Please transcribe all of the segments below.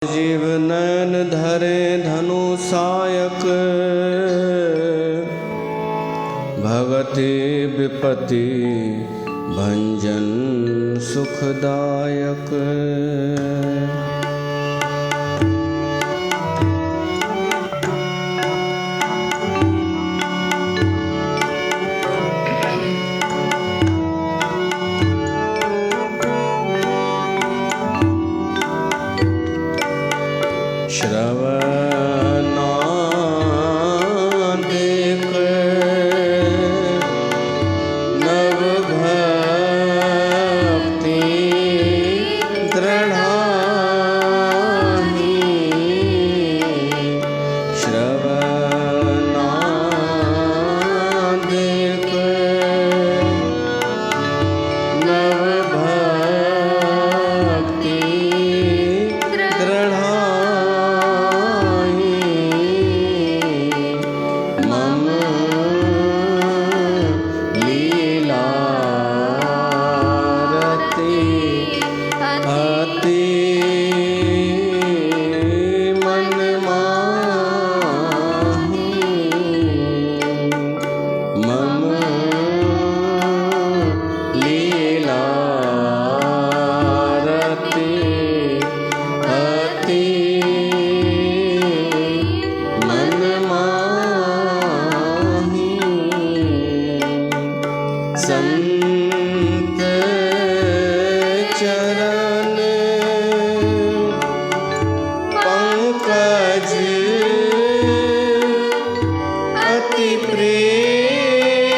जीव नयन धरे धनु सायक, भगति विपत्ति भंजन सुखदायक। श्रवणादेक नव भक्ति दृढ़ाहि, श्रवणादेक नव भक्ति संत चरण पंकज अति प्रेमा,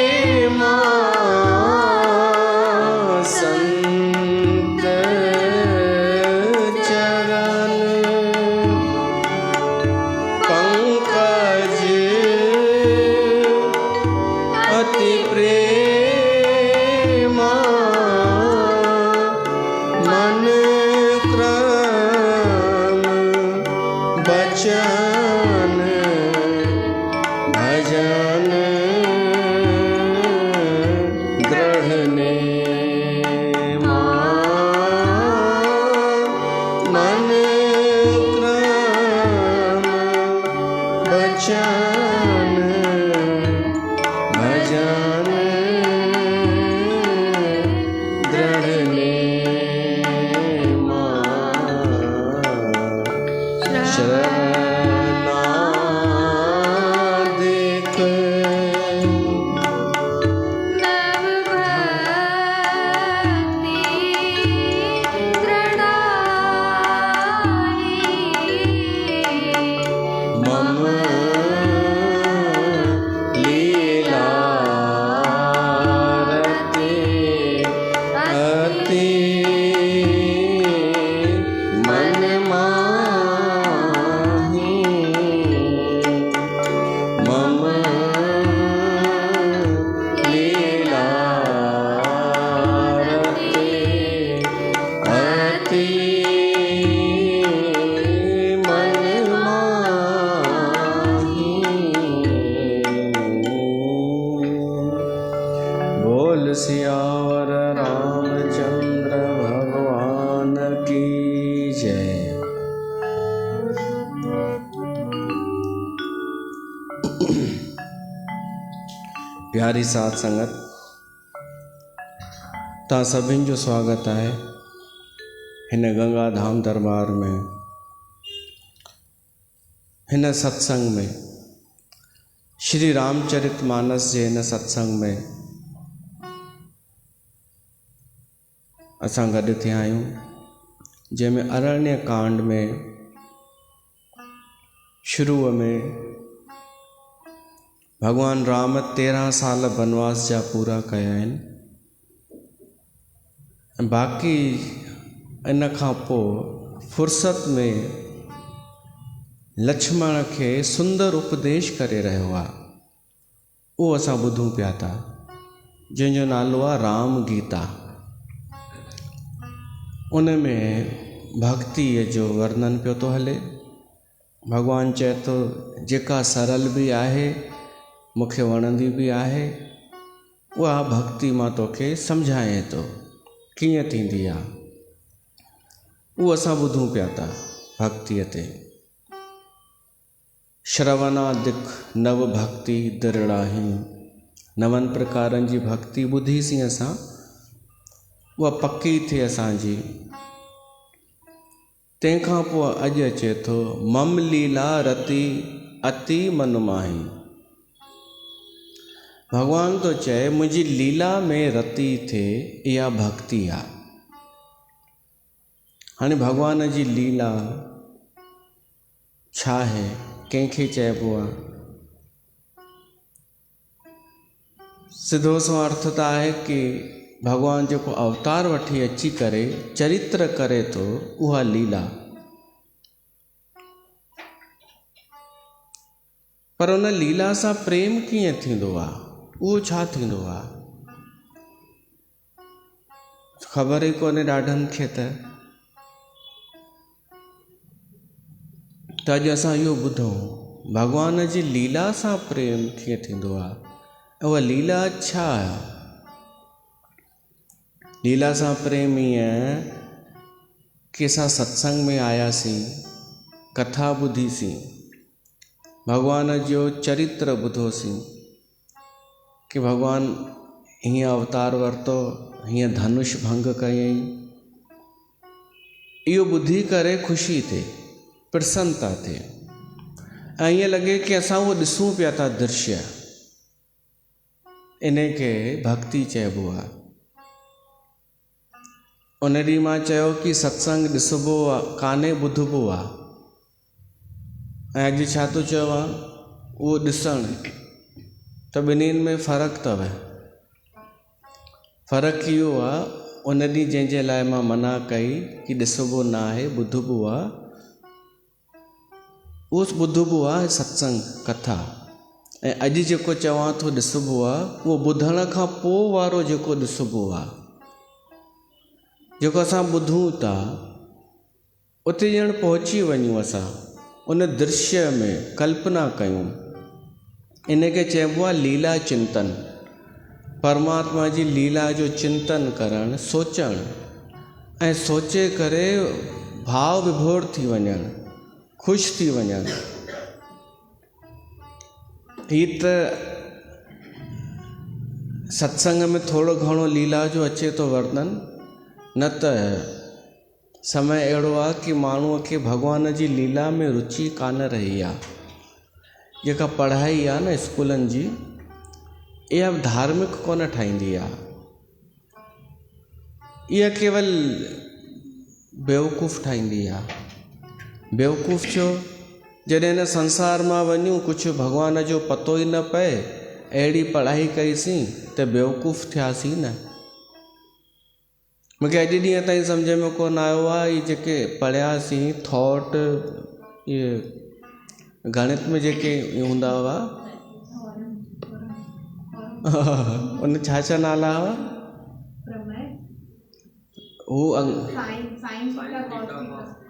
संत चरण पंकज अति प्रेमा, मन क्रम बचन भजन दृढ़ नेमा, मन क्रम बचन भजन दृढ़ नेमा। श्रवणादेक नव भक्ति दृढ़ाहि, मम लीलारते अति मन माहि, मम लीलारते अति मन माहि। बोल सियावर रामचंद्र भगवान की जय। प्यारी साथ संगत, ता सभिनि जो स्वागत है हिन गंगा धाम दरबार में, हिन सत्संग में, श्री रामचरितमानस जे हिन सत्संग में असां गॾु थिया आहियूं, जंहिंमें अरण्य कांड में शुरूअ में भगवान राम 13 साल बनवास जा पूरा कया आहिनि, बाक़ी इन खां पोइ फुर्सत में लक्ष्मण खे सुंदर उपदेश करे रहियो आहे, उहो असां ॿुधूं पिया था, जंहिंजो नालो आहे राम गीता। उन में भक्तिअ जो वर्णन पियो थो हले। भगवान चए थो जेका सरल भी आहे, मूंखे वणंदी भी आहे, उहा भक्ति मां तोखे सम्झाए थो कीअं थींदी आहे, उहो असां ॿुधूं पिया था। भक्तीअ ते। श्रवणादिक नव भक्ति दृढ़ाही, नवनि प्रकारनि जी भक्ति ॿुधीसीं असां, उहा पकी थिए असांजी। तंहिंखां पोइ अॼु अचे थो मम लीला रति अति मन माही। भॻवान थो चए मुंहिंजी लीला में रति थिए, इहा भक्ति आहे। हाणे भॻवान जी लीला छा आहे, कंहिंखे चइबो आहे? सिधो सो अर्थ त आहे कि भॻवान जेको अवतार वठी अची करे चरित्र करे थो, उहा लीला। पर उन लीला सां प्रेम कीअं थींदो आहे, उहो छा थींदो आहे, ख़बर ई कोन्हे ॾाढनि खे। त अॼु असां इहो ॿुधूं भॻवान जी लीला सां प्रेम कीअं थींदो आहे, ऐं उहा लीला छा आहे। लीला सां प्रेम ईअं कि असां सत्संग में आयासीं, कथा ॿुधीसीं, भॻवान जो चरित्र ॿुधोसीं कि भॻवान हीअं अवतार वरितो, हीअं धनुष भंग कयईं। इहो ॿुधी करे ख़ुशी थिए, प्रसन्नता थिए, ऐं ईअं लॻे कि असां उहो ॾिसूं पिया था दृश्य। इन खे भक्ति चइबो आहे। उन ॾींहुं मां चयो कि सत्संग ॾिसबो आहे, कान्हे ॿुधबो आहे। ऐं अॼु छा थो चयो आहे, उहो ॾिसणु। त ॿिन्हिनि में फ़र्क़ु अथव। फ़र्क़ु इहो आहे, उन ॾींहुं जंहिंजे लाइ मां मना कई कि ॾिसबो न आहे, ॿुधबो आहे, उहो ॿुधबो आहे सत्संग कथा। ऐं अॼु जेको चवां थो ॾिसबो आहे, उहो ॿुधण खां पोइ वारो जेको ॾिसबो आहे, जेको असां ॿुधूं था, उते ॼण पहुची वञूं असां, उन दृश्य में कल्पना कयूं। इन खे चइबो आहे लीला चिंतन। परमात्मा जी लीला जो चिंतन करणु, सोचणु, ऐं सोचे करे भाव विभोर थी वञणु, ख़ुशि थी वञणु। हीअ त सत्संग में थोरो घणो लीला जो अचे थो वर्णन, न त समय अहिड़ो आहे कि माण्हूअ खे भॻवान जी लीला में रुचि कान रही आहे। जेका पढ़ाई आहे न स्कूलनि जी, इहा धार्मिक कोन ठाहींदी आहे। इहा केवल बेवकूफ़ ठाहींदी आहे। बेवकूफ़ छो? जॾहिं हिन संसार मां वञूं, कुझु भॻवान जो पतो ई न पए, अहिड़ी पढ़ाई कईसीं त बेवकूफ़ थियासीं न। मूंखे अॼु ॾींहं ताईं सम्झ में कोन आयो आहे, इहे जेके पढ़ियासीं थॉट, इहे गणित में जेके हूंदा हुआ, उन छा नाला हुआ, हू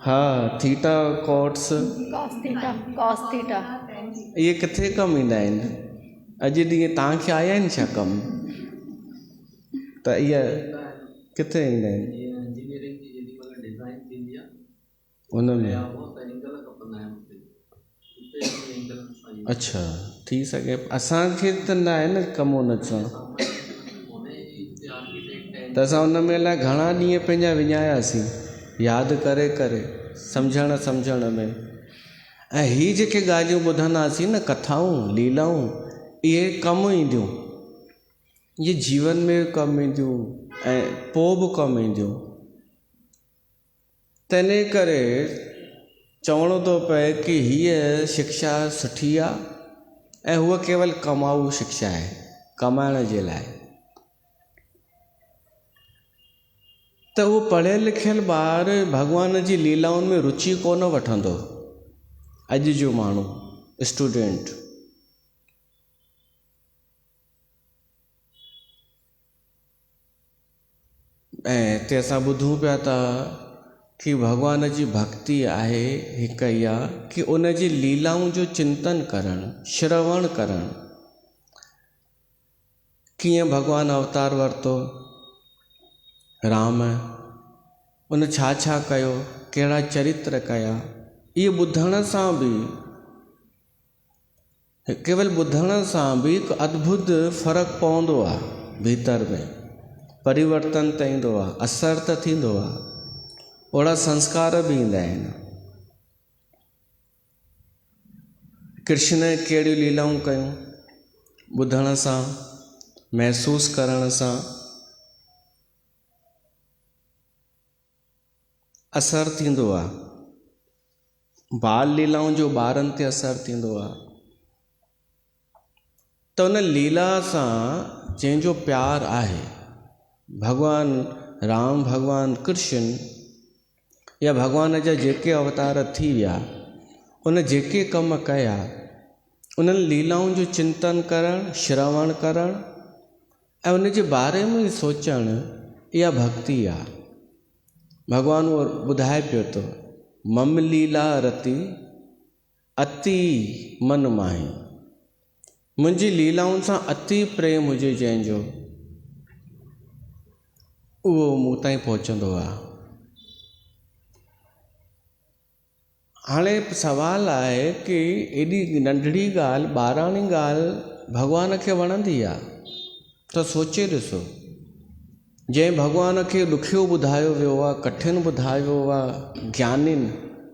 हा, थीटा कॉट्स, कॉस थीटा, इहे किथे कमु ईंदा आहिनि? अॼु ॾींहं तव्हांखे आया आहिनि छा कमु? त इहा किथे ईंदा आहिनि? हुन में अच्छा थी सघे, असांखे त न आहे न कमु हुन सां। त असां हुन में अलाए घणा ॾींहं पंहिंजा विञायासीं यादि करे करे, सम्झण में। ऐं हीअ जेके ॻाल्हियूं ॿुधंदासीं न, कथाऊं, लीलाऊं, इहे कमु ईंदियूं, इहे जीवन में कमु ईंदियूं ऐं पोइ बि कमु ईंदियूं। तंहिं करे चवणो थो पए कि हीअ शिक्षा सुठी आहे ऐं हूअ केवल कमाऊ शिक्षा आहे, कमाइण जे लाइ। त उहो पढ़ियल लिखियल ॿार भॻवान जी लीलाउनि में रुचि कोन वठंदो। अॼु जो माण्हू स्टूडेंट, ऐं हिते असां ॿुधूं पिया था कि भॻवान जी भक्ति आहे हिकु इहा कि उन जी लीलाउनि जो चिंतन करणु, श्रवण करणु। कीअं भॻवानु अवतार वरितो, राम, उन छा छा कयो, कहिड़ा चरित्र कया, इहे ॿुधण सां बि, केवल ॿुधण सां बि हिकु अद्भुत फ़र्क़ु पवंदो आहे भीतर में, परिवर्तन त ईंदो आहे, असर त थींदो आहे, ओड़ा संस्कार बि ईंदा आहिनि। कृष्ण कहिड़ियूं लीलाऊं कयूं, ॿुधण सां, महसूस करण सां असर थींदो आहे। बाल लीलाउनि जो ॿारनि ते असर थींदो आहे। त उन लीला सां जंहिंजो प्यारु आहे, भॻवानु राम, भॻवानु कृष्ण या भॻवान जा जेके अवतार थी विया, उन जेके कम कया, उन्हनि लीलाउनि जो चिंतन करणु, श्रवण करणु ऐं उन जे बारे में सोचणु, इहा भक्ति आहे। भॻवानु उहो ॿुधाए पियो थो, मम लीला रति अति मन माही। मुंहिंजी लीलाउनि सां अति प्रेम हुजे जंहिंजो, उहो मूं ताईं पहुचंदो आहे। हाणे सवालु आहे कि एॾी नंढड़ी ॻाल्हि, ॿाराणी ॻाल्हि भॻवान खे वणंदी आहे त सोचे ॾिसो, जंहिं भॻवान खे ॾुखियो ॿुधायो वियो आहे, कठिन ॿुधायो आहे ज्ञानिन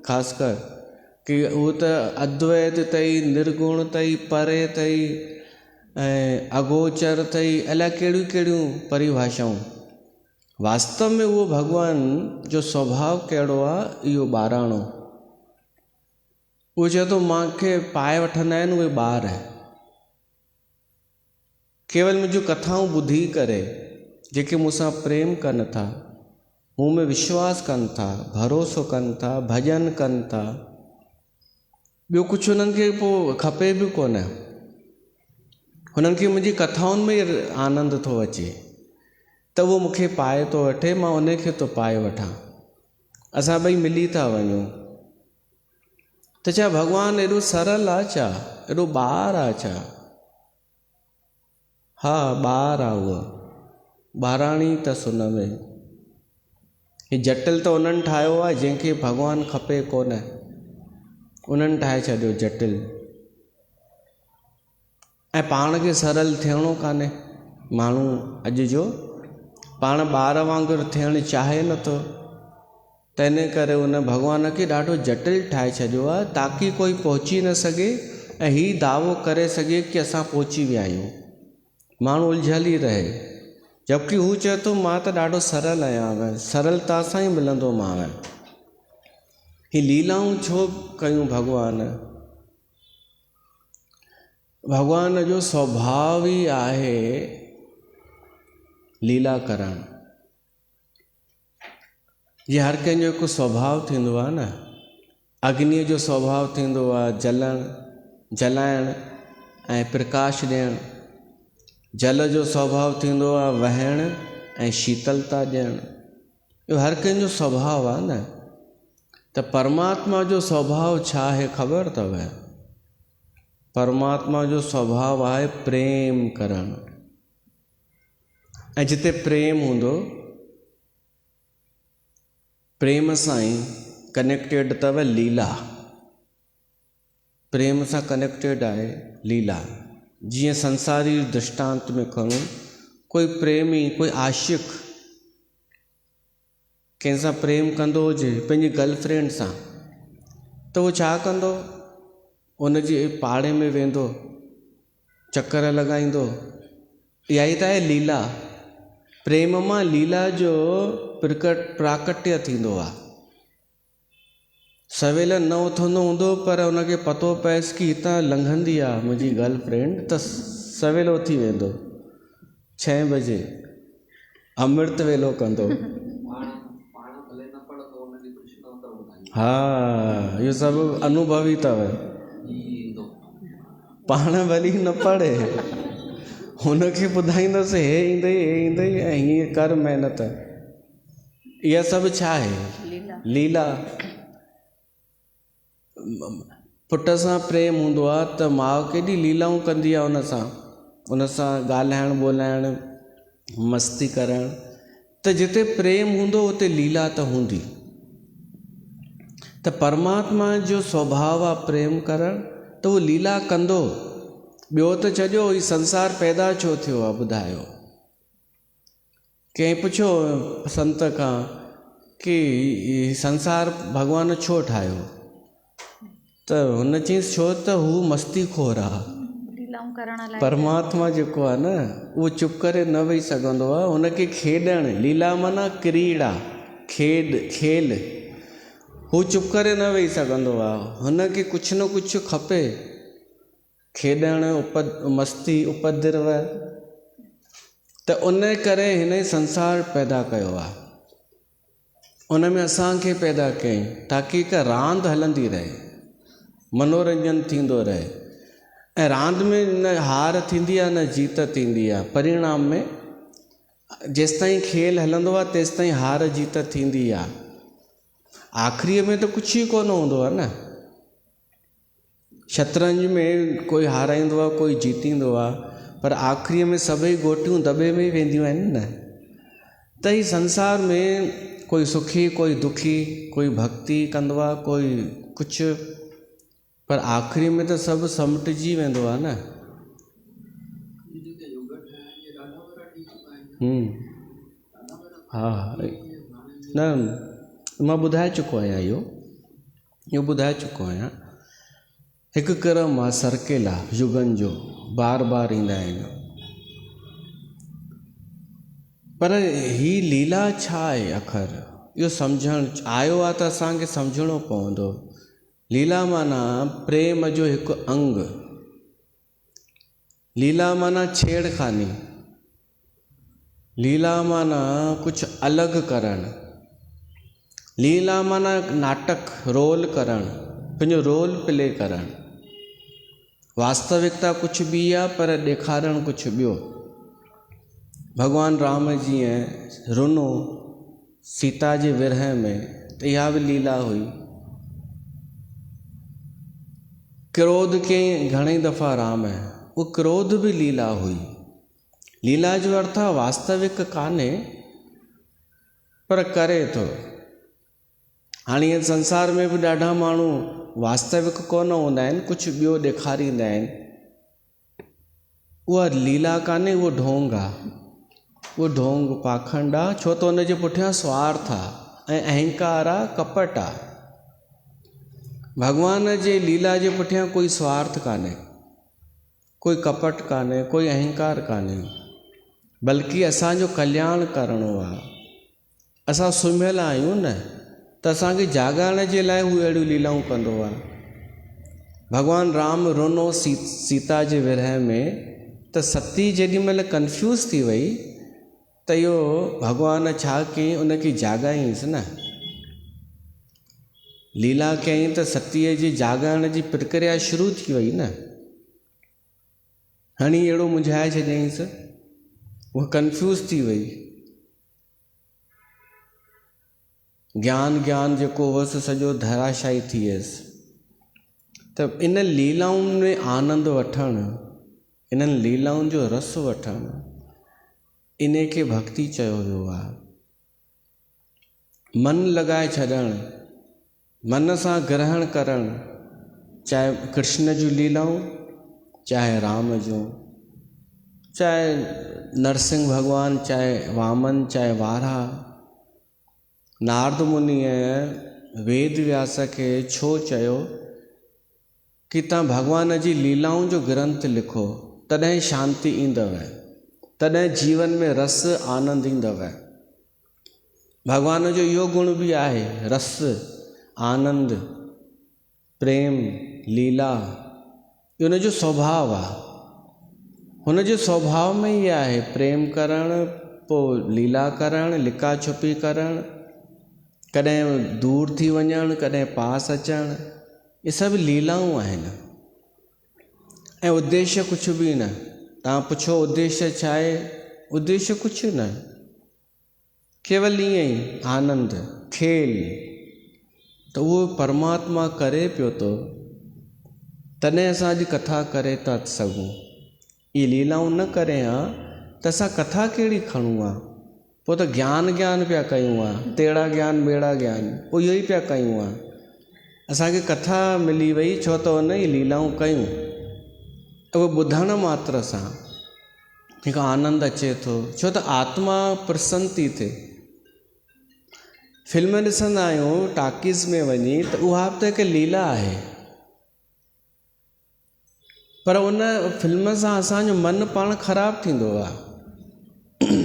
ख़ासि कर, कि उहो त अद्वैत अथई, निर्गुण अथई, परे अथई ऐं अगोचर अथई, अलाए कहिड़ियूं कहिड़ियूं परिभाषाऊं। वास्तव में उहो भॻवान जो स्वभाव कहिड़ो आहे, इहो ॿाराणो। उहो चए थो मूंखे पाए वठंदा आहिनि उहे ॿार, केवल मुंहिंजूं कथाऊं ॿुधी करे जेके मूंसां प्रेम कनि था, मूं में विश्वास कनि था, भरोसो कनि था, भॼन कनि था, ॿियो कुझु हुननि खे पोइ खपे बि कोन। हुननि खे मुंहिंजी कथाउनि में आनंद थो अचे त उहो मूंखे पाए थो वठे, मां उन खे थो पाए वठां, असां ॿई मिली था वञूं। त छा भॻवानु एॾो सरल आहे छा, एॾो ॿार आहे छा? हा, ॿार आहे उहो, ॿाराणी अथसि हुन में। हीउ जटिल त उन्हनि ठाहियो आहे जंहिंखे भॻवानु खपे कोन, उन्हनि ठाहे छॾियो जटिल। ऐं पाण खे सरल थियणो कान्हे। माण्हू अॼु जो पाण ॿार वांगुरु थियणु चाहे नथो, त इन करे उन भॻवान खे ॾाढो जटिल ठाहे छॾियो आहे ताकी कोई पहुची न सघे ऐं हीउ दावो करे सघे कि असां पहुची विया आहियूं। माण्हू उलझल ई रहे, जबकि हू चए थो मां त ॾाढो सरल आहियां, सरलता सां ई मिलंदो मां। ही लीलाऊं छो कयूं भॻवान? भॻवान जो स्वभाव ई आहे लीला करणु। ये हर कंहिंजो हिकु स्वभाव थींदो आहे न। अग्नीअ जो स्वभाव थींदो आहे जलणु, जलाइणु ऐं प्रकाश ॾियणु। जल जो स्वभाव थींदो आहे वहणु ऐं शीतलता ॾियणु। इहो हर कंहिंजो स्वभाव आहे न। त परमात्मा जो स्वभाव छा आहे ख़बर अथव? परमात्मा जो स्वभाव आहे प्रेम करणु। ऐं जिते प्रेम हूंदो, प्रेम सां ई कनेक्टेड अथव लीला। प्रेम सां कनेक्टेड आहे लीला। जीअं संसारी दृष्टांत में खणूं, कोई प्रेमी, कोई आशिक़ कंहिंसां प्रेम कंदो हुजे, पंहिंजी गर्लफ्रेंड सां, त उहो छा कंदो? उनजे पाड़े में वेंदो, चकर लॻाईंदो। इहा ई त आहे लीला। प्रेम मां लीला जो प्राकट्य थींदो आहे। सवेल न उथंदो हूंदो, पर उनखे पतो पएसि कि हितां लंघंदी आहे मुंहिंजी गर्लफ्रेंड, त सवेल उथी वेंदो 6 बजे, अमृत वेलो कंदो। हा, इहो सभु अनुभवी अथव। पाण भली न पढ़े, हुनखे ॿुधाईंदसि हे ईंदई हे ईंदई ऐं हीअं कर महिनत। इहा सभु छा आहे? लीला। पुट सां प्रेम हूंदो आहे त माउ केॾी लीलाऊं कंदी आहे उन सां ॻाल्हाइणु ॿोलाइणु, मस्ती करणु। त जिते प्रेम हूंदो उते लीला त हूंदी। त त परमात्मा जो स्वभाव आहे प्रेम करणु, त उहो लीला कंदो। ॿियो त चॼो ही संसार पैदा छो थियो आहे ॿुधायो। कंहिं पुछियो संत खां कि संसार भॻवान छो ठाहियो, त हुन चयईंसि छो त हू मस्ती खोर आहे। लीलाऊं करण लाइ परमात्मा जेको आहे न उहो चुप करे न वेही सघंदो आहे, हुनखे खेॾणु, लीला माना क्रीड़ा, खेल, हू चुप करे न वेही सघंदो आहे, हुनखे कुझु न कुझु खपे, खेॾणु, मस्ती, उपद्रव। त उन करे हिन संसार पैदा कयो आहे, उन में असांखे पैदा कयईं ताकी हिकु रांदि हलंदी रहे, मनोरंजन थींदो रहे। ऐं रांदि में न हार थींदी आहे न जीत थींदी आहे, परिणाम में जेसिताईं खेल हलंदो आहे तेसिताईं हार जीत थींदी आहे। आख़िरीअ में त कुझु ई कोन हूंदो आहे न। शतरंज में कोई हाराईंदो आहे, कोई जीतींदो आहे, पर आख़िरीअ में सभई गोटियूं दॿे में ई वेंदियूं आहिनि न। त ही संसार में कोई सुखी, कोई दुखी, कोई भक्ति कंदो आहे, कोई कुझु, पर आख़िरी में त सभु समटिजी वेंदो आहे न। हा, न मां ॿुधाए चुको आहियां, इहो ॿुधाए चुको आहियां। हिकु क्रम आहे सर्किल आहे युगनि जो, बार बार ईंदा आहिनि। पर ही लीला छा आहे आख़िर, इहो सम्झणु आयो आहे त असांखे सम्झणो पवंदो। लीला माना प्रेम जो हिकु अंग, लीला माना छेड़खानी, लीला माना कुझु अलॻि करणु, लीला माना नाटक, रोल करणु, पंहिंजो रोल प्ले करणु। वास्तविकता कुझु ॿी आहे पर ॾेखारणु कुझु ॿियो। भॻवानु राम जीअं रुनो सीता जे विरह में, त इहा बि लीला हुई। क्रोध कयईं घणई दफ़ा राम, उहो क्रोध बि लीला हुई। लीला जो अर्थ आहे वास्तविक कान्हे पर करे थो। हाणे इहे संसार में बि ॾाढा माण्हू वास्तविक कोन हूंदा आहिनि, कुझु ॿियो ॾेखारींदा आहिनि। उहा लीला कान्हे, उहो ढोंग आहे, उहो ढोंग पाखंड आहे, छो त हुनजे पुठियां स्वार्थ आहे ऐं अहंकार आहे, कपट आहे। भॻवान जे लीला जे पुठियां कोई स्वार्थ कान्हे, कोई कपट कान्हे, कोई अहंकार कान्हे, बल्कि असांजो कल्याण करिणो आहे। असां सुम्हियल आहियूं न, त असांखे जाॻाइण जे लाइ हू अहिड़ियूं लीलाऊं कंदो आहे। भॻवानु राम रुनो सीता जे विरह में, त सती जेॾीमहिल कंफ्यूज़ थी वई त इहो भॻवानु छा कयईं, उनखे जाॻाईंसि न। लीला कयईं त सतीअ जी जाॻाइण जी प्रक्रिया शुरू थी वई न। हणी अहिड़ो मुंझाए छॾियईंसि, उहा कंफ्यूज़ थी वई। ज्ञान जेको हुअसि सॼो धराशायी थी वियसि। त इन लीलाउनि में आनंद वठणु, इन्हनि लीलाउनि जो रस वठणु, इन खे भक्ति चयो वियो आहे। मन लॻाए छॾणु, मन सां ग्रहण करणु, चाहे कृष्ण जूं लीलाऊं, चाहे राम जूं, चाहे नरसिंह भॻवानु, चाहे वामन, चाहे वारा। नारद मुनीअ वेद व्यास खे छो चयो कि तव्हां भॻवान जी लीलाउं जो ग्रंथ लिखो, तॾहिं शांति ईंदव, तॾहिं जीवन में रस आनंद ईंदव। भॻवान जो इहो गुण बि आहे, रस, आनंद, प्रेम, लीला, इहो हुनजो स्वभाव आहे। हुनजे स्वभाव में ई आहे प्रेम करणु, पोइ लीला करणु, लिका छुपी करणु, कॾहिं दूर थी वञणु, कॾहिं पास अचणु, इहे सभु लीलाऊं आहिनि। ऐं उद्देश्य कुझु बि न। तव्हां पुछो उद्देश्य छा आहे, उद्देश्य कुझु न, केवल ईअं ई आनंद, खेल। त उहो परमात्मा करे पियो थो, तॾहिं असां अॼु कथा करे था सघूं। इहे लीलाऊं न करे हा त असां कथा कहिड़ी खणूं हा, पोइ त ज्ञान पिया कयूं हा, तेड़ा ज्ञान बेड़ा ज्ञान, पोइ इहो ई पिया कयूं हा। असांखे कथा मिली वई छो त उन जी लीलाऊं कयूं, उहे ॿुधण मात्र सां हिकु आनंद अचे थो, छो त आत्मा प्रसन्न थी थिए। फिल्म ॾिसंदा आहियूं टाकीज़ में वञी त उहा बि त हिकु लीला आहे, पर उन फिल्म सां असांजो मन पाण ख़राबु थींदो आहे।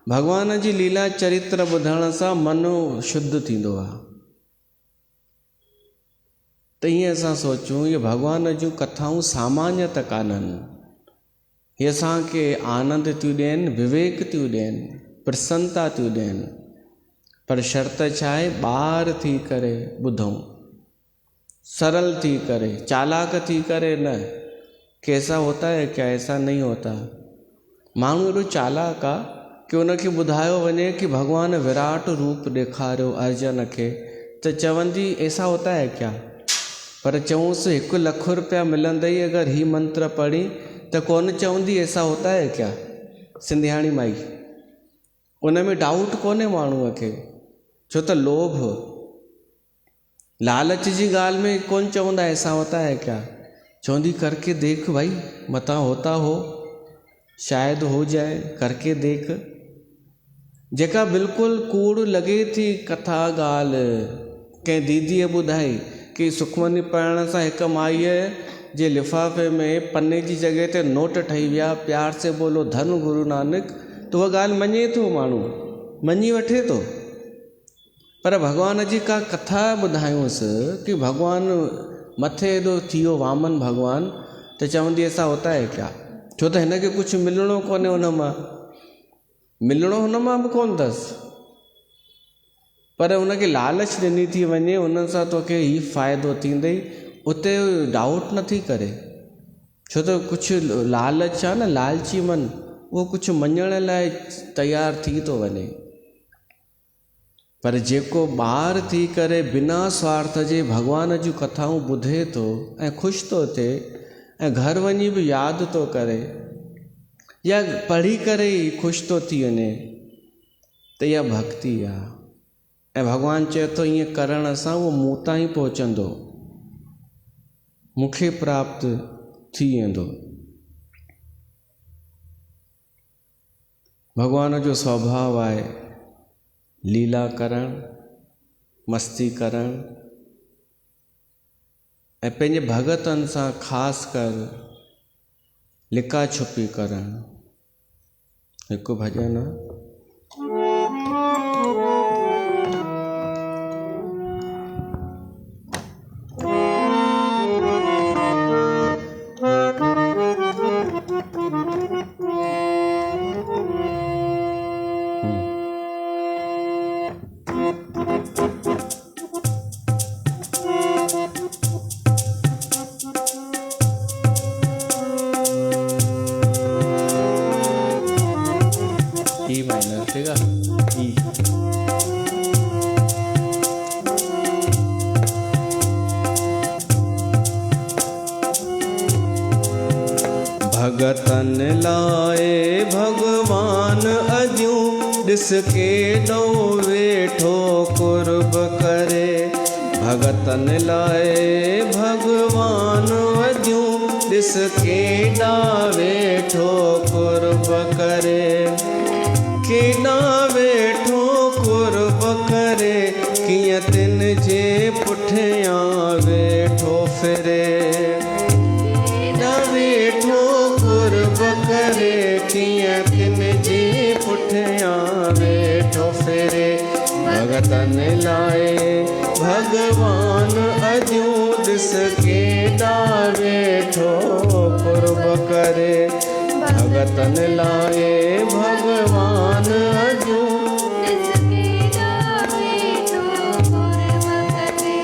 भॻवान जी लीला चरित्र ॿुधण सां मन शुद्ध थींदो आहे। त ईअं असां सोचूं इहे भॻवान जूं कथाऊं सामान्य त कान्हनि, इहे असांखे आनंद थियूं ॾियनि, विवेक थियूं ॾियनि, प्रसन्नता थियूं ॾियनि, पर शर्त छा आहे, ॿार थी करे ॿुधूं, सरल थी करे, चालाक थी करे न। कि ऐसा होता है क्या, ऐसा नहीं होता। माण्हू एॾो चालाक आहे कि उनखे ॿुधायो वञे कि भॻवान विराट रूप ॾेखारियो अर्जुन खे त चवंदी ऐसा होता है क्या, पर चऊंसि 1 लख रुपया मिलंदई अगरि ही मंत्र पढ़ी त कोन चवंदी ऐसा होता है क्या सिंधियाणी माई। उन में डाउट कोन्हे माण्हूअ खे, छो त लोभ लालच जी ॻाल्हि में कोन चवंदा ऐसा होता है क्या, चवंदी करके देख भाई, मता होता हो, शायद हो जाए, करके देख। जेका बिल्कुलु कूड़ लॻे थी कथा ॻाल्हि, कंहिं दीदीअ ॿुधाई कि सुखमनी पढ़ण सां हिकु माईअ जे लिफ़ाफ़े में पने जी जॻह ते नोट ठही विया, प्यार से बोलो धन गुरु नानक, त उहा ॻाल्हि मञे थो, माण्हू मञी वठे थो। पर भॻवान जी का कथा ॿुधायूंसि कि भॻवानु मथे एॾो थी वियो वामन भॻवानु, त चवंदी ऐसा होता है क्या, छो त हिनखे कुझु मिलणो कोन्हे, हुन मां मिलणो हुन मां बि कोन अथसि, पर हुनखे लालच ॾिनी थी वञे, हुन सां तोखे ई फ़ाइदो थींदई, उते डाउट नथी करे, छो त कुझु लालच आहे न, लालची मन, उहो कुझु मञण लाइ तयारु थी थो वञे। पर जेको ॿार थी करे बिना स्वार्थ जे भॻवान जूं कथाऊं ॿुधे थो ऐं ख़ुशि थो थिए ऐं घर वञी बि यादि थो करे या पढ़ी करे ई ख़ुशि थो थी वञे, त इहा भक्ति आहे। ऐं भॻवानु चए थो ईअं करण सां उहो मूं ताईं पहुचंदो, मूंखे प्राप्त थी वेंदो। भॻवान जो स्वभाव आहे लीला करण, मस्ती करण ऐं पंहिंजे भगतनि सां ख़ासि कर लिका छुपी करण। हिकु भॼन आहे, ई माइनर, ठीक है, ई भगतन लाए भगवान अजूं, ॾिस केॾो वेठो कुर्ब करे। भगतन लाए भगवान अजूं, ॾिस केॾा वेठो कुर्ब करे। केॾा वेठो कुर्ब करे, कीअं तिन जे पुठियां वेठो फिरे। केॾा वेठो कुर्ब करे, कीअं तिन जे पुठियां वेठो फिरे। भगतन लाए भगवान अजूं, ॾिस केॾा वेठो कुर्ब करे। भगतन लाए भगवान अजूं, ॾिस केॾा वेठो कुर्ब करे।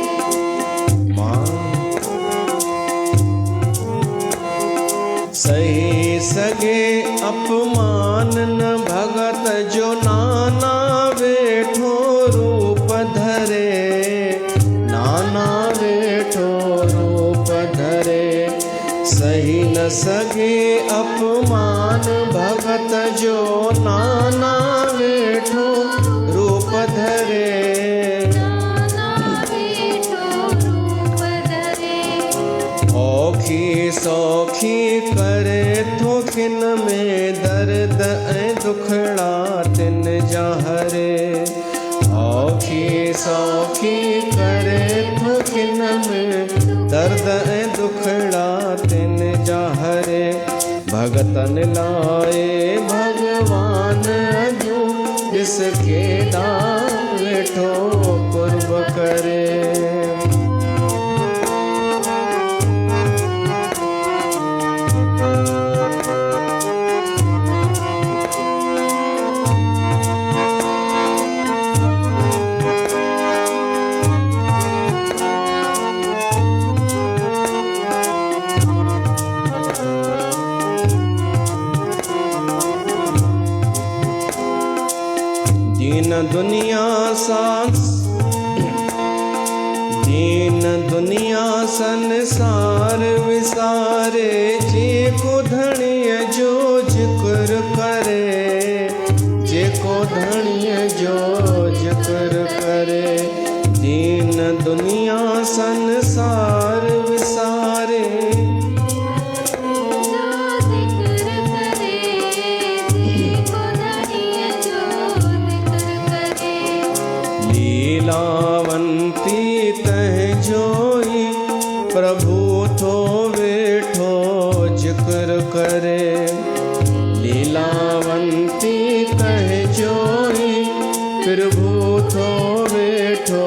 सही सगे अपमान न भगत जो, नाना वेठो रूप धरे। नाना वेठो रूप धरे, सही न सगे अपमान भगत जो, नाना वेठो रूप धरे। नाना वेठो औखी सौखी करे थो किन में दर्द ऐं दुखड़ा तिन जा हरे। औखी सौखी करे थो किन में दर्द ऐं दुखड़ा तिन जा हरे। भगतन लाए भगवान अजू जिसके दाम वेठो कुर्ब करे। दीन दुनिया संसार विसारे जेको धणीअ जो जिक्र करे। जेको धणीअ जो जिक्र करे। दीन दुनिया संसार विसारे लीलावंती तह जोई प्रभु थो वेठो जिक्र करे। लीलावंती तह जोई प्रभु थो वेठो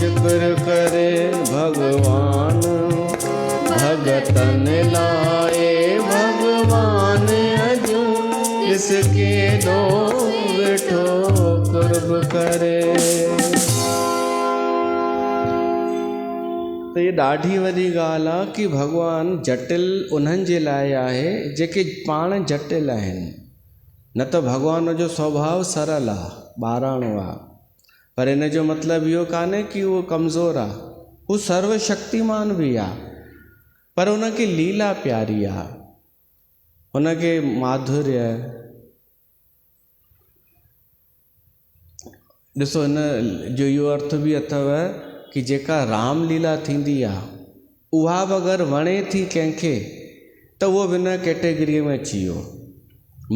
जिक्र करे। भगवान भगतन लाए भगवान अजू जिसके दो वेठो कुर्ब करे। त ये ॾाढी वॾी ॻाल्हि आहे कि भॻवानु जटिल उन्हनि जे लाइ आहे जेके पाण जटिल आहिनि। न त भॻवान जो स्वभाव सरल आहे, ॿाराणो आहे, पर इन जो मतिलबु इहो कान्हे कि उहो कमज़ोर आहे। हू सर्वशक्तिमान बि आहे, पर उनखे लीला प्यारी आहे, उनखे माधुर्य। ॾिसो हिन जो इहो अर्थ बि अथव कि जेका रामलीला थींदी आहे उहा बि अगरि वणे थी कंहिंखे त उहो बिना कैटेगरीअ में अची वियो।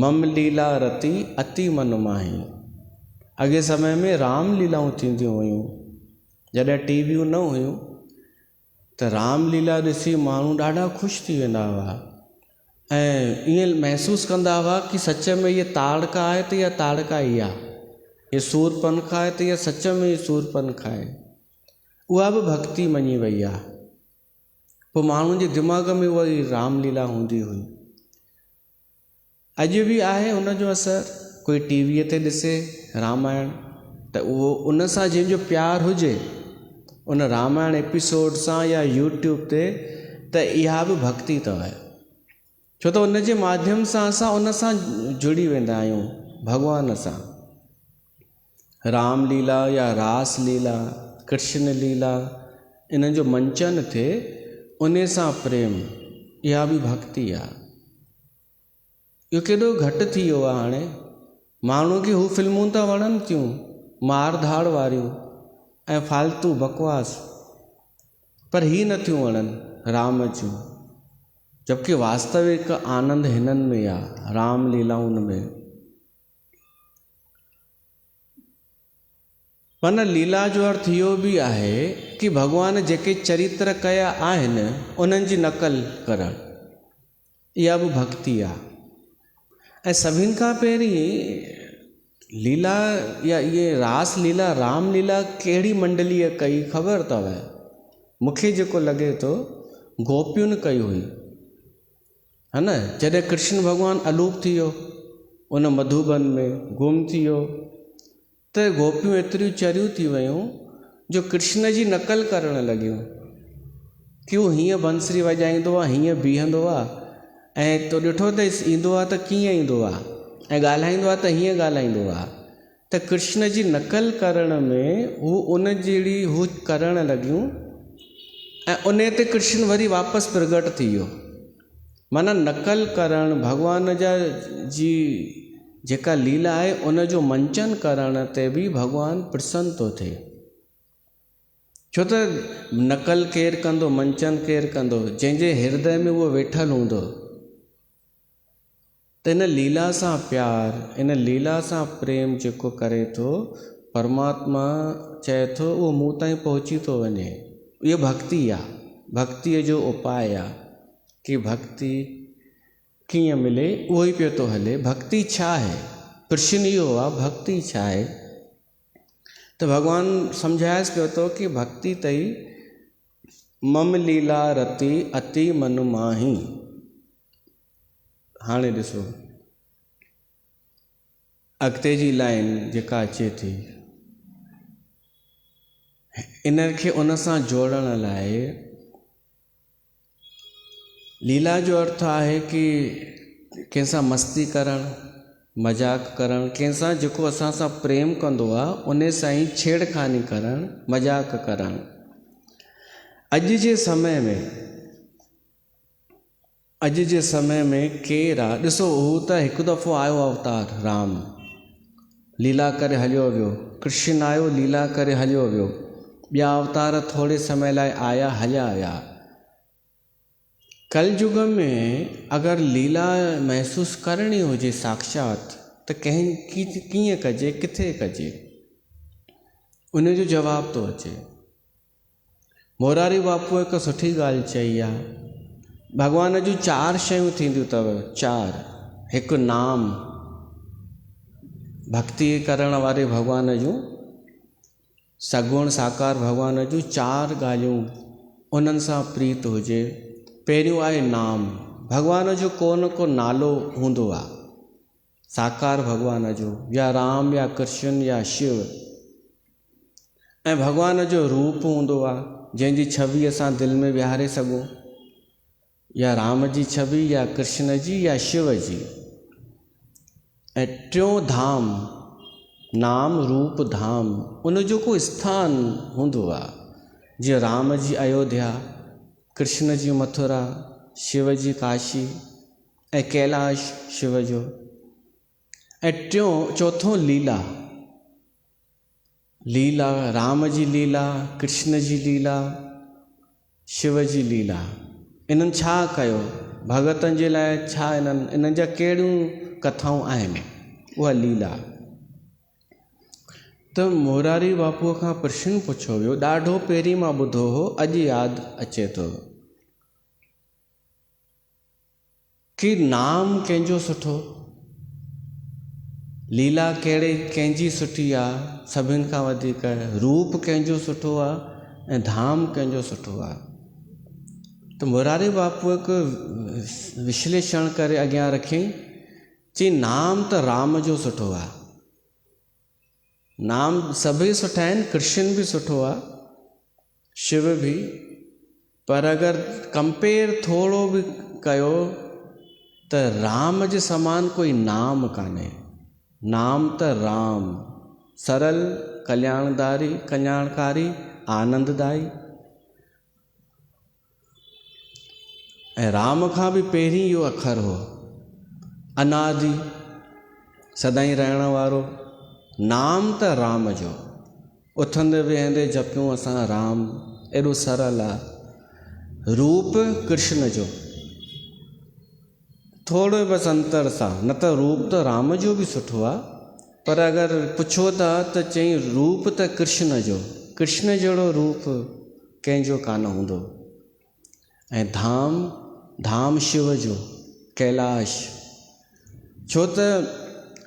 मम लीला रती अति मन माही। अॻे समय में रामलीलाऊं थींदियूं हुयूं, जॾहिं टीवियूं न हुयूं त रामलीला ॾिसी माण्हू ॾाढा ख़ुशि थी वेंदा हुआ ऐं ईअं महसूसु कंदा हुआ कि सच में इहा ताड़का आहे त इहा ताड़का ई आहे, ये सूरपनखा आहे त इहा सच में ई सूरपनखा आहे। उहा बि भक्ति मञी वई आहे। पोइ माण्हुनि जे दिमाग़ में उहा ई रामलीला हूंदी हुई। अॼु बि आहे हुनजो असरु। कोई टीवीअ ते ॾिसे रामायण त उहो उन सां जंहिंजो प्यारु हुजे उन रामायण एपिसोड सां या यूट्यूब ते त इहा बि भक्ति अथव। छो त उन जे माध्यम सां असां उन सां जुड़ी वेंदा आहियूं भॻवान सां। रामलीला या रास लीला, कृष्ण लीला, इन जो मंचन थिए उन सां प्रेम, इहा बि भक्ति आहे। इहो केॾो घटि थी वियो आहे हाणे। माण्हू खे हू फिल्मूं त वणनि थियूं मार धाड़ वारियूं ऐं फालतू बकवास, पर ही नथियूं वणनि राम जूं, जबकि वास्तविक आनंद हिननि में आहे, रामलीलाउनि में। माना लीला जो अर्थ इहो बि आहे कि भॻवान जेके चरित्र कया आहिनि उन्हनि जी नक़ल करणु, इहा बि भक्ति आहे। ऐं सभिनि खां पहिरीं लीला या इहे रास लीला रामलीला कहिड़ी मंडलीअ कई ख़बर अथव? मूंखे जेको लॻे थो गोपियुनि कई हुई, है न। जॾहिं कृष्ण भॻवानु अलूप थी वियो उन मधुबन में गुम थी वियो त गोपियूं एतिरियूं चरियूं थी वियूं जो कृष्ण जी नक़ल करणु लॻियूं कि हू हीअं बंसरी वॼाईंदो आहे, हीअं बीहंदो आहे ऐं तो ॾिठो त ईंदो आहे त कीअं ईंदो आहे ऐं ॻाल्हाईंदो आहे त हीअं ॻाल्हाईंदो आहे। त कृष्ण जी नक़ल करण में हू उन जहिड़ी हू करणु लॻियूं ऐं उन ते कृष्ण वरी वापसि प्रगट थी वियो। माना नक़ल करणु, भॻवान जा जी जेका लीला आहे उन जो मंचन करण ते बि भॻवानु प्रसन्न थो थिए। छो त नकल केरु कंदो, मंचन केरु कंदो, जंहिंजे हृदय में उहो वेठल हूंदो। त इन लीला सां प्यार, इन लीला सां प्रेम जेको करे थो, परमात्मा चए थो उहो मूं ताईं पहुची थो वञे। इहो भक्ति आहे, भक्तिअ जो उपाय आहे कि भक्ति कीअं मिले, उहो ई पियो थो हले। भक्ति छा आहे? प्रश्न इहो आहे, भक्ति छा आहे? त भॻवानु सम्झाएसि पियो थो कि भक्ति तई मम लीला रति अति मन माही। हाणे ॾिसो अॻिते जी लाइन जेका अचे थी, इन खे उन सां जोड़ण लाइ लीला जो अर्थ आहे कि कंहिंसां मस्ती करणु, मजाक करणु, कंहिंसां जेको असां सां प्रेम कंदो आहे उन सां ई छेड़खानी करणु, मजाक करणु। अॼु जे समय में केरु आहे? ॾिसो हू त हिकु दफ़ो आयो अवतार राम, लीला करे हलियो वियो। कृष्ण आयो, लीला करे हलियो वियो। ॿिया अवतार थोरे समय लाइ आया, हलिया विया। कलयुग में अगरि लीला महसूसु करणी हुजे साक्षात, त कीअं कजे, किथे कजे? उन जो जवाबु थो अचे। मोरारी बापूअ हिकु सुठी ॻाल्हि चई आहे, भॻवान जूं 4 शयूं थींदियूं अथव। 4 हिकु नाम, भक्ति करण वारे भॻवान जूं, सगुण साकार भॻवान जूं 4 ॻाल्हियूं, उन्हनि सां प्रीत हुजे। पहिरियों आहे नाम। भॻवान जो को न को नालो हूंदो आहे, साकार भॻवान जो, या राम या कृष्ण या शिव। ऐं भॻवान जो रूप हूंदो आहे, जंहिंजी छवि असां दिलि में विहारे सघूं, या राम जी छवि, या कृष्ण जी, या शिव जी। ऐं टियों धाम, नाम रूप धाम, उन जो को स्थान हूंदो आहे। जीअं राम जी अयोध्या, कृष्ण जी मथुरा, शिव जी काशी, ऐं कैलाश शिव जो। ऐं चौथों लीला, लीला राम जी लीला, कृष्ण जी लीला, शिव जी लीला। इन्हनि छा कयो? भगतनि जे लाइ छा इन्हनि जा कहिड़ियूं कथाऊं आहिनि? उहा लीला। त मोरारी बापूअ खां प्रश्न पुछियो वियो, ॾाढो पहिरीं मां ॿुधो हो, अॼु यादि अचे थो, कि नाम कंहिंजो सुठो, लीला कंहिंजी सुठी आहे सभिनि खां वधीक, रूप कंहिंजो सुठो आहे ऐं धाम कंहिंजो सुठो आहे। त मोरारी बापूअ हिकु विश्लेषण करे अॻियां रखियईं, चई नाम त राम जो सुठो आहे। नाम सभई सुठा आहिनि, कृष्ण बि सुठो आहे, शिव बि, पर अगरि कंपेयर थोरो बि कयो त राम जे समान कोई नाम कान्हे। नाम त राम, सरल, कल्याणकारी, आनंददाई। ऐं राम खां बि पहिरीं इहो अखर हो, अनादि, सदाईं रहण वारो। नाम त राम जो, उथंदे वेहंदे जपियूं असां राम, एॾो सरल आहे। रूप कृष्ण जो, थोरो बसि अंतर सां, न त रूप त राम जो बि सुठो आहे, पर अगरि पुछो था त चई रूप त कृष्ण जो, कृष्ण जहिड़ो रूप कंहिंजो कान हूंदो। ऐं धाम शिव जो, कैलाश। छो त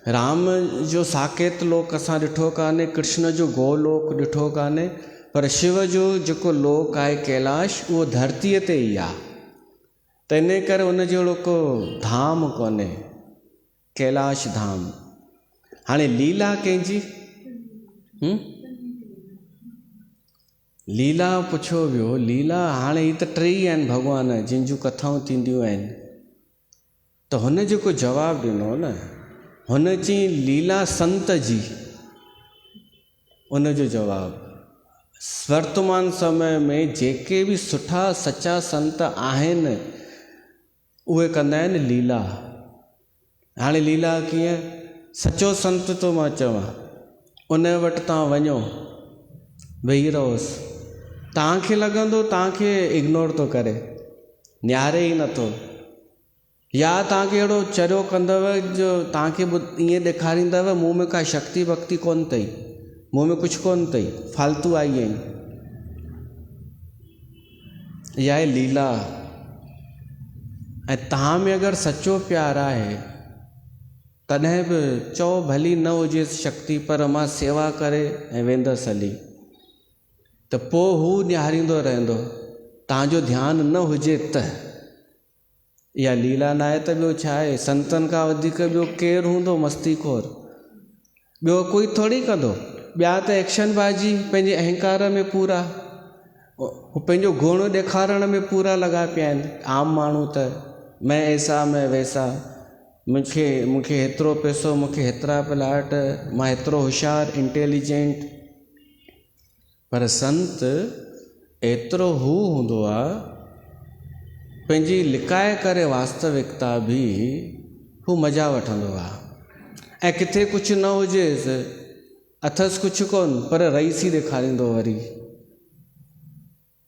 राम जो साकेत लोक असां ॾिठो कान्हे, कृष्ण जो गोलोक ॾिठो कान्हे, पर शिव जो जेको लोक आहे कैलाश, उहो धरतीअ ते ई आहे। त इन करे उन जहिड़ो को धाम कोन्हे, कैलाश धाम। हाणे लीला कंहिंजी, लीला पुछियो वियो, लीला हाणे ही त 3 आहिनि भॻवान जिन जूं कथाऊं थींदियूं आहिनि। त हुन जेको जवाबु ॾिनो न, हुन चई लीला संत जी। उन जो जवाबु, वर्तमान समय में जेके बि सुठा सचा संत आहिनि, उहे कंदा आहिनि लीला। हाणे लीला कीअं? सचो संत तो मां चवां, उन वटि तव्हां वञो, वेही रहोसि, तव्हांखे लॻंदो तव्हांखे इग्नोर थो करे, निहारे ई नथो, या तव्हांखे अहिड़ो चरियो कंदव जो तव्हांखे ईअं ॾेखारींदव मूं में का शक्ति भक्ति कोन अथई, मूं में कुझु कोन अथई, फालतू आई आहीं। इहा आहे लीला। ऐं तव्हां में अगरि सचो प्यारु आहे तॾहिं बि चओ भली न हुजे शक्ति, पर मां सेवा करे ऐं वेंदसि हली, त पोइ हू निहारींदो रहंदो, तव्हांजो ध्यानु न हुजे त। इहा लीला न आहे त ॿियो छा आहे? संतनि खां वधीक ॿियो केरु हूंदो मस्तीखोर? ॿियो कोई थोरी कंदो। ॿिया त एक्शन बाजी पंहिंजे अहंकार में पूरा, हू पंहिंजो गुण ॾेखारण में पूरा लॻा पिया आहिनि। आम माण्हू त मैं ऐसा मैं वैसा, मूंखे हेतिरो पैसो, मूंखे हेतिरा प्लाट, मां हेतिरो होशियारु इंटेलिजेंट। पर संत एतिरो हू हूंदो आहे, पंहिंजी लिकाए करे वास्तविकता बि हू मज़ा वठंदो आहे। ऐं किथे कुझु न हुजेसि, अथसि कुझु कोन, पर रईसी ॾेखारींदो, वरी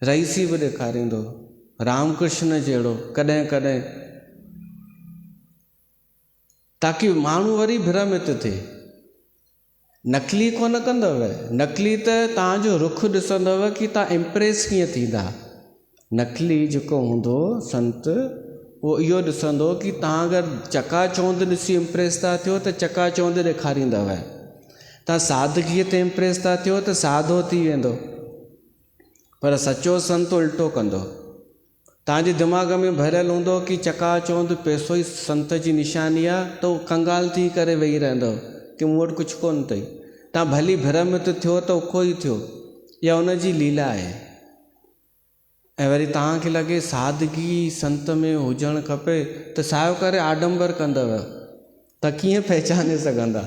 रईसी बि ॾेखारींदो, रामकृष्ण जहिड़ो कॾहिं कॾहिं, ताकी माण्हू वरी भ्रमित थिए। नकली कोन कंदव, नकली त तव्हांजो रुख ॾिसंदव कि तव्हां इम्प्रेस कीअं थींदा। नकली जेको हूंदो संत, उहो इहो ॾिसंदो कि तव्हां अगरि चकाचौंध ॾिसी इम्प्रेस था थियो त चकाचौंध ॾेखारींदव, तव्हां सादगीअ ते इम्प्रेस था थियो त सादो थी वेंदो। पर सचो संत उल्टो कंदो, तव्हांजे दिमाग़ में भरियल हूंदो कि चकाचौंध पैसो ई संत जी निशानी आहे, त उहो कंगाल थी करे वेही रहंदो कि मूं वटि कुझु कोन अथई। तव्हां भली भ्रमित थियो त उखो ई थियो, इहा हुनजी लीला आहे। ऐं वरी तव्हांखे लॻे सादगी संत में हुजणु खपे, त सायो करे आडंबर कंदव, त कीअं पहचाने सघंदा?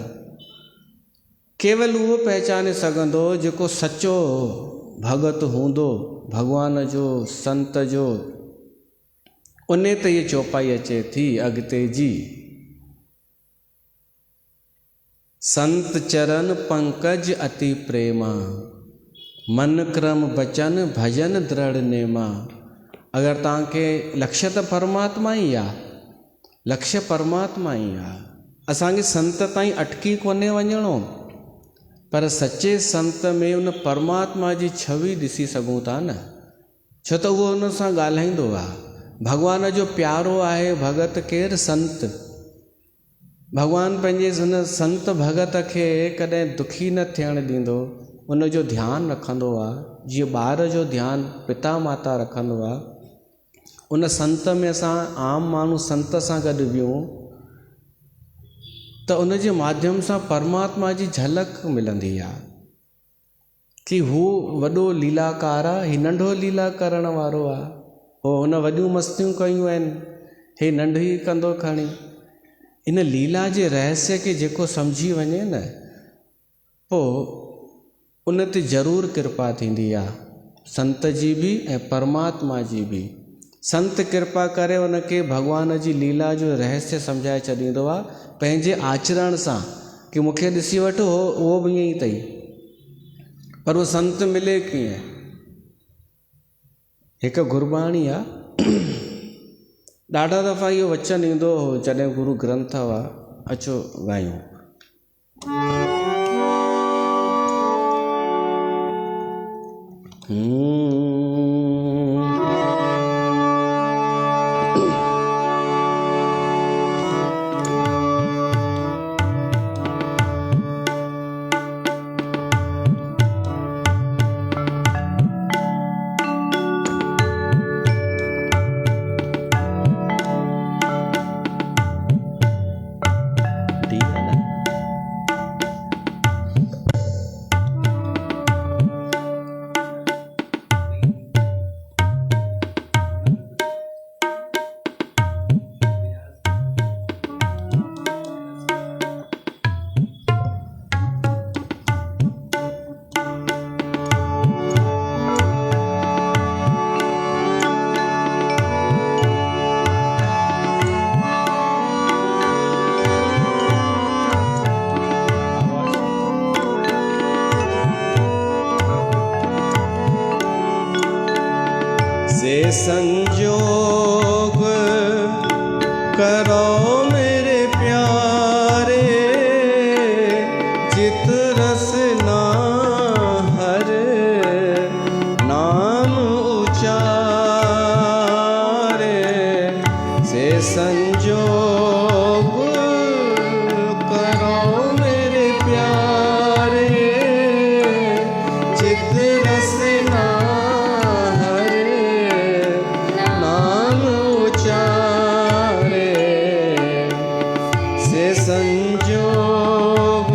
केवल उहो पहचाने सघंदो जेको सचो भगत हूंदो, भॻवान जो, संत जो। उन ते इहा चौपाई अचे थी अॻिते जी। संत चरण पंकज अति प्रेमा, मन क्रम बचन भजन दृढ़ नेमा। अगरि तव्हांखे लक्ष्य त परमात्मा ई आहे, लक्ष्य परमात्मा ई आहे। असांखे संत ताईं अटकी कोन्हे वञिणो, पर सचे संत में उन परमात्मा जी छवि ॾिसी सघूं था न, छो त उहो हुन सां ॻाल्हाईंदो आहे। भॻवान जो प्यारो आहे भगत केरु? संत। भॻवानु पंहिंजे हुन संत भगत खे कॾहिं दुखी न थियणु ॾींदो, उन जो ध्यानु रखंदो आहे, जीअं ॿार जो ध्यानु पिता माता रखंदो आहे। उन संत में असां आम माण्हू संत सां गॾु वियूं त उन जे माध्यम सां परमात्मा जी झलक मिलंदी आहे कि हू वॾो लीलाकार आहे, हीउ नंढो लीला करण वारो आहे। हो हुन वॾियूं मस्तियूं कयूं आहिनि, हे नंढी कंदो खणी। इन लीला जे रहस्य खे जेको सम्झी वञे न, पोइ उन ते ज़रूरु कृपा थींदी आहे, संत जी बि ऐं परमात्मा जी बि। संत कृपा करे उनखे भॻवान जी लीला जो रहस्य सम्झाए छॾींदो आहे पंहिंजे आचरण सां, कि मूंखे ॾिसी वठो, उहो बि ईअं ई अथई। पर उहो संत मिले कीअं? हिकु गुरबाणी आहे, ॾाढा दफ़ा इहो वचन ईंदो हो जॾहिं गुरु ग्रंथ हुआ। अचो ॻायूं। संजोग करो मेरे प्यारे, चित रसना हर नाम उचारे, से संजोग करो मेरे प्यारे, चित रसना हर नाम उचारे, से संजोग।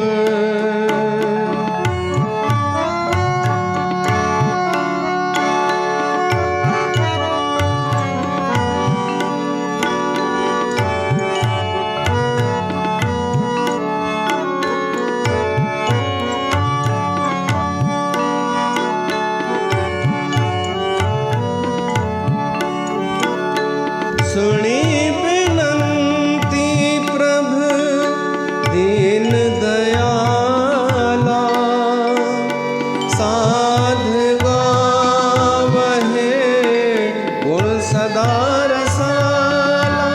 सुनी बिनती प्रभु दीन दयाला, साध गावहे गुण सदा रसाला।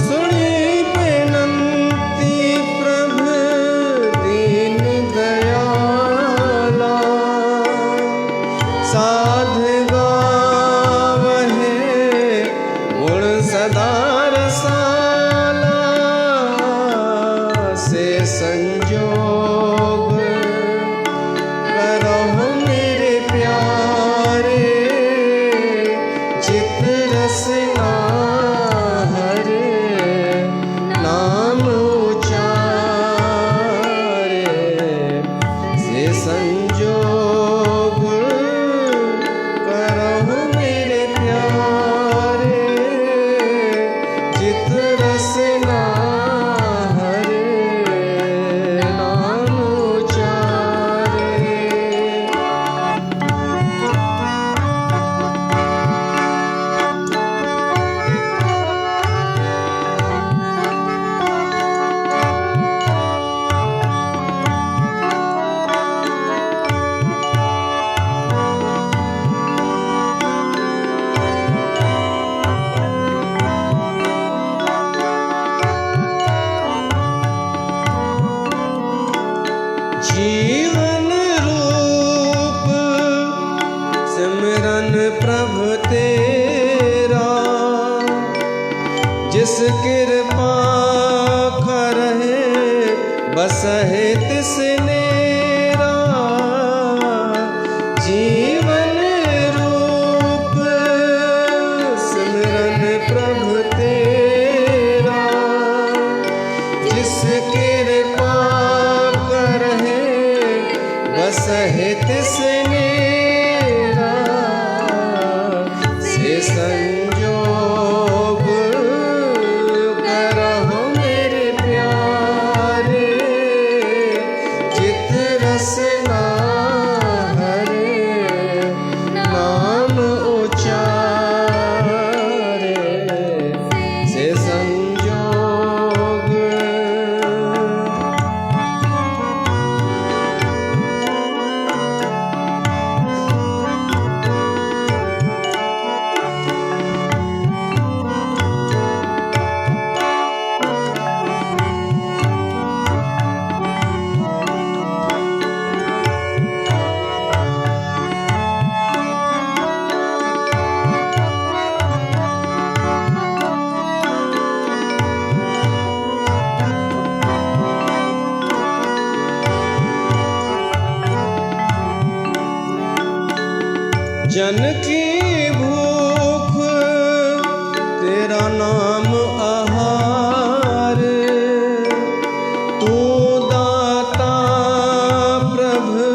सुनी बिनती प्रभु दीन दयाला, साध सदा रसाला, से संजोग करो मेरे प्यारे, चित रसना हर नाम उचारे, से संजोग करो मेरे प्यारे, चित रसना हर नाम उचारे। जीवन रूप सिमरन प्रभु तेरा, जिस कृपा करहे बसहे तिस नेरा। जीवन रूप सिमरन प्रभु तेरा, जिस कृपा बसहे तिस नेरा, से संजोग करहो मेरे प्यारे, चित रसना हर नाम उचारे, से संजोग। जन की भूख तेरा नाम आहार, तू दाता प्रभु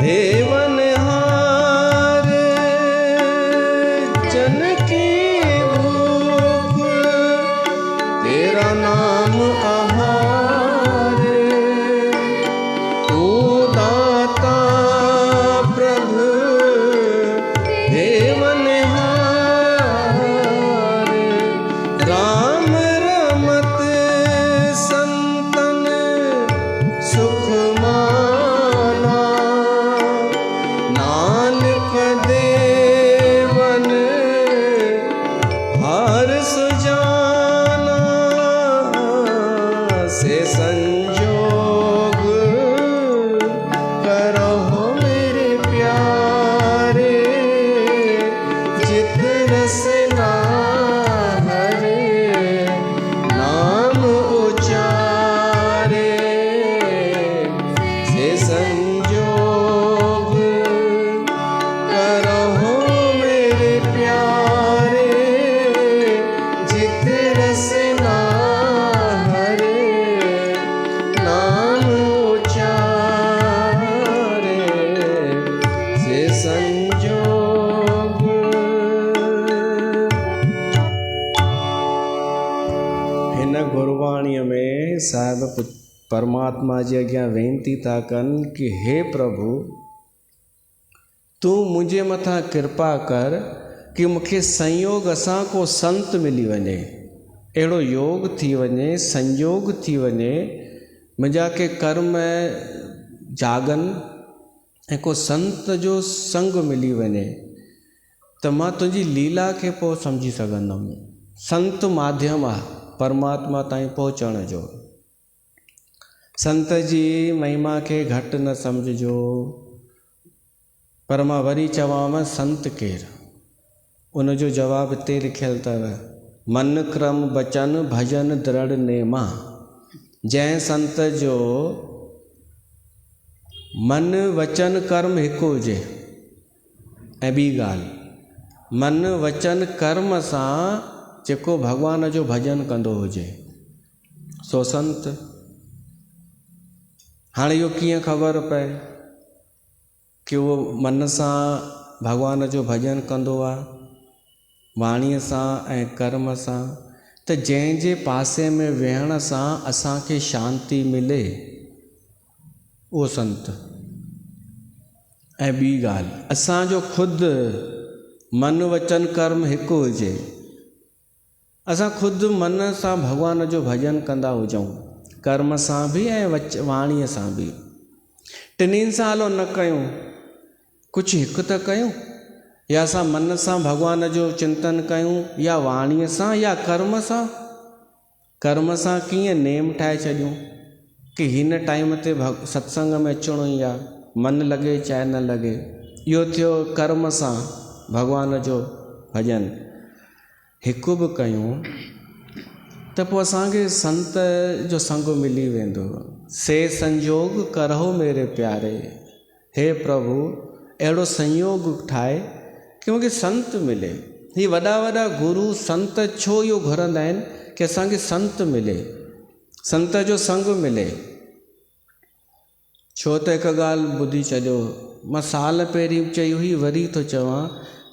देवनहार। जन की भूख तेरा नाम आहार, तू दाता प्रभु देवनहार, साहिब परमात्मा जे अॻियां वेनती था कनि कि हे प्रभु तूं मुंहिंजे मथां कृपा कर कि मूंखे संयोग सां को संत मिली वञे, अहिड़ो योग थी वञे, संयोग थी वञे, मुंहिंजा के कर्म जागनि ऐं को संत जो संग मिली वञे त मां तुंहिंजी लीला खे पोइ सम्झी सघंदुमि। संत माध्यम आहे परमात्मा ताईं पहुचण जो। संत जी महिमा खे घटि न सम्झिजो। पर मां वरी चवांव संत केरु, उनजो जवाबु हिते लिखियलु अथव, मन क्रम बचन भजन दृढ़ नेमा। जंहिं संत जो मन वचन कर्म हिकु हुजे, ऐं ॿी ॻाल्हि मन वचन कर्म सां जेको भॻवान जो भॼन कंदो हुजे सो संत। हाणे इहो कीअं ख़बर पए कि उहो मन सां भॻवान जो भॼन कंदो आहे, वाणीअ सां ऐं कर्म सां? त जंहिंजे पासे में वेहण सां असांखे शांती मिले उहो संत। ऐं ॿी ॻाल्हि असांजो ख़ुदि मन वचन कर्म हिकु हुजे, असां ख़ुदि मन सां भॻवान जो भॼन कंदा हुजऊं, कर्म सां बि ऐं वाणीअ सां बि, टिन्हिनि सां हलो न कयूं, कुझु हिकु त कयूं। या असां मन सां भॻवान जो चिंतन कयूं, या वाणीअ सां, या कर्म सां। कर्म सां कीअं नेम ठाहे छॾियूं कि हिन टाइम ते सत्संग में अचिणो ई आहे, मन लॻे चाहे न लॻे। इहो थियो कर्म सां भॻवान जो भॼन। हिकु बि कयूं त पोइ असांखे संत जो संग मिली वेंदो। से संयोग करहो मेरे प्यारे, हे प्रभु अहिड़ो संयोग ठाहे कि मूंखे संत मिले। ही वॾा वॾा गुरु संत छो इहो घुरंदा आहिनि कि असांखे संत मिले, संत जो संग मिले। छो त हिकु ॻाल्हि ॿुधी छॾियो, मां साल पहिरीं चई हुई, वरी थो चवां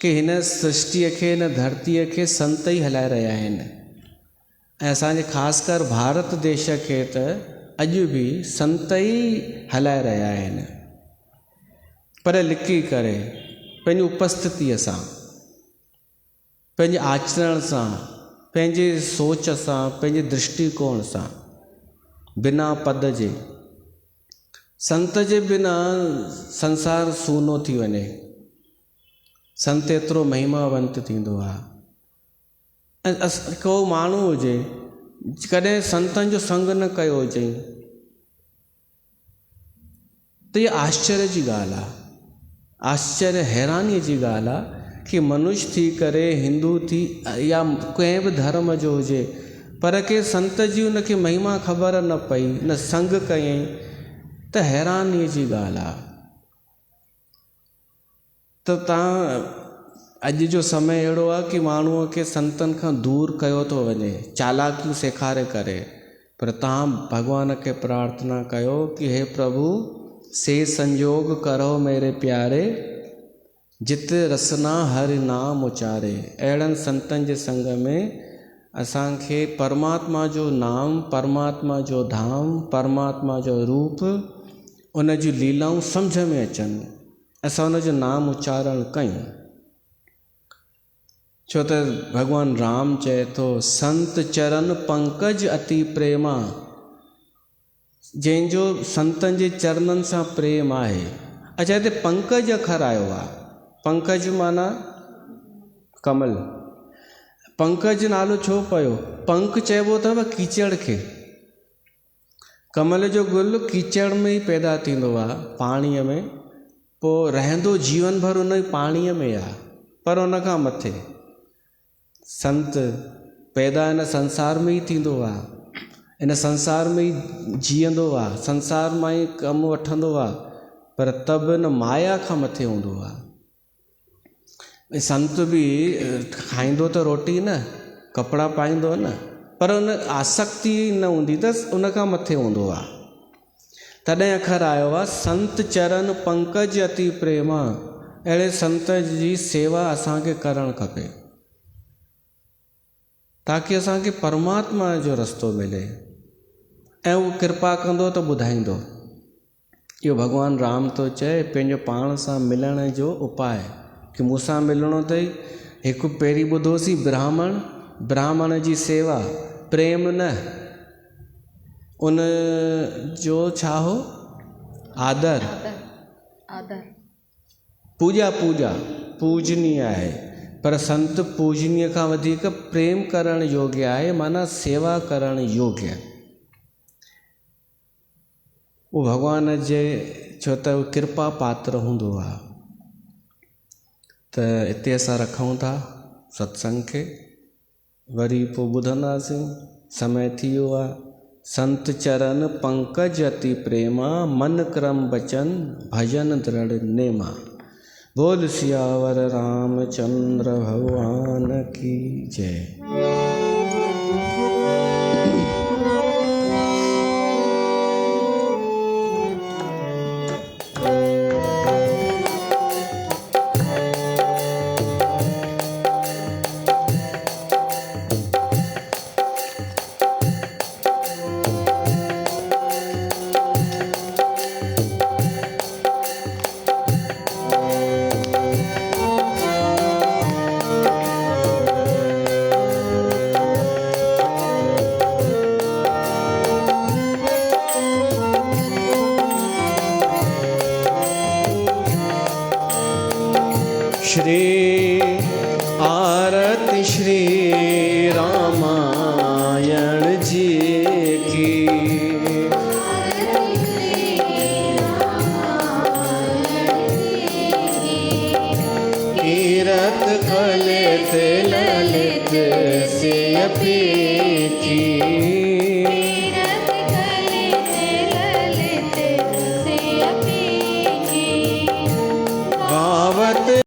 कि हिन सृष्टिअ खे, हिन धरतीअ खे संत ई हलाए रहिया आहिनि। ऐं असांजे ख़ासि कर भारत देश खे त अॼु बि संत ई हलाए रहिया आहिनि। पर लिकी करे पंहिंजी उपस्थितीअ सां, पंहिंजे आचरण सां, पंहिंजे सोच सां, पंहिंजे दृष्टिकोण सां, बिना पद जे। संत जे बिना संसार सूनो थी वञे। संत एतिरो महिमावंत थींदो आहे। ऐं को माण्हू हुजे कॾहिं संतनि जो संग न कयो हुजे त इहा आश्चर्य जी ॻाल्हि आहे, आश्चर्य हैरानीअ जी ॻाल्हि आहे कि मनुष्य थी करे, हिंदू थी या कंहिं बि धर्म जो हुजे, पर के संत जी उनखे महिमा ख़बर न पई, न संग कयईं, त हैरानीअ जी ॻाल्हि आहे। त तव्हां अॼु जो समय अहिड़ो आहे कि माण्हूअ खे संतनि खां दूर कयो थो वञे, चालाकियूं सेखारे करे। पर तव्हां भॻवान खे प्रार्थना कयो कि हे प्रभु से संयोग करो मेरे प्यारे, जित रसना हरि नाम उचारे। अहिड़नि संतनि जे संग में असांखे परमात्मा जो नाम, परमात्मा जो धाम, परमात्मा जो रूप, उन जी लीलाऊं सम्झ में अचनि, असां उन जो नाम उच्चारण कयूं। छो त भॻवानु राम चए थो, संत चरण पंकज अति प्रेमा। जंहिंजो संतनि जे चरणनि सां प्रेम आहे। अच्छा, हिते पंकज अखर आयो आहे। पंकज माना कमल। पंकज नालो छो पियो? पंक चइबो अथव कीचड़ खे। कमल जो गुल कीचड़ में ई पैदा थींदो आहे, पाणीअ में, पोइ रहंदो जीवन भर उन पाणीअ में आहे। पर उन खां मथे संत पैदा हिन संसार में ई थींदो आहे, इन संसार में ई जीअंदो आहे, संसार मां ई कमु वठंदो आहे, पर तब इन माया खां मथे हूंदो आहे। संत बि खाईंदो त रोटी न, कपिड़ा पाईंदो न, पर उन आसक्ति न हूंदी अथसि, उन खां मथे हूंदो आहे। तॾहिं अखर आयो आहे, संत चरण पंकज अति प्रेमा। अहिड़े संत जी सेवा असांखे करणु खपे, ताकी असांखे परमात्मा जो रस्तो मिले। ऐं उहो कृपा कंदो त ॿुधाईंदो। इहो भॻवानु राम थो चए पंहिंजो पाण सां मिलण जो उपाय कि मूंसां मिलणो अथई। हिकु पहिरीं ॿुधोसीं ब्राह्मण जी सेवा, प्रेम न, उन जो छा हो, आदर, आदर पूॼा पूजनीय आहे। पर संत पूजनीय खां वधीक प्रेम करण योग्य आहे, माना सेवा करण योग्य। उहो भॻवान जे छो त उहो कृपा पात्र हूंदो आहे। त हिते असां रखूं था सत्संग खे, वरी पोइ ॿुधंदासीं। समय थी वियो आहे। संत चरण पंकज अति प्रेमा, मन क्रम बचन भजन दृढ़ नेमा। बोल सियावर रामचंद्र भगवान की जय। श्री आरती श्री रामायण जी की। कीरत कलित ललित से की।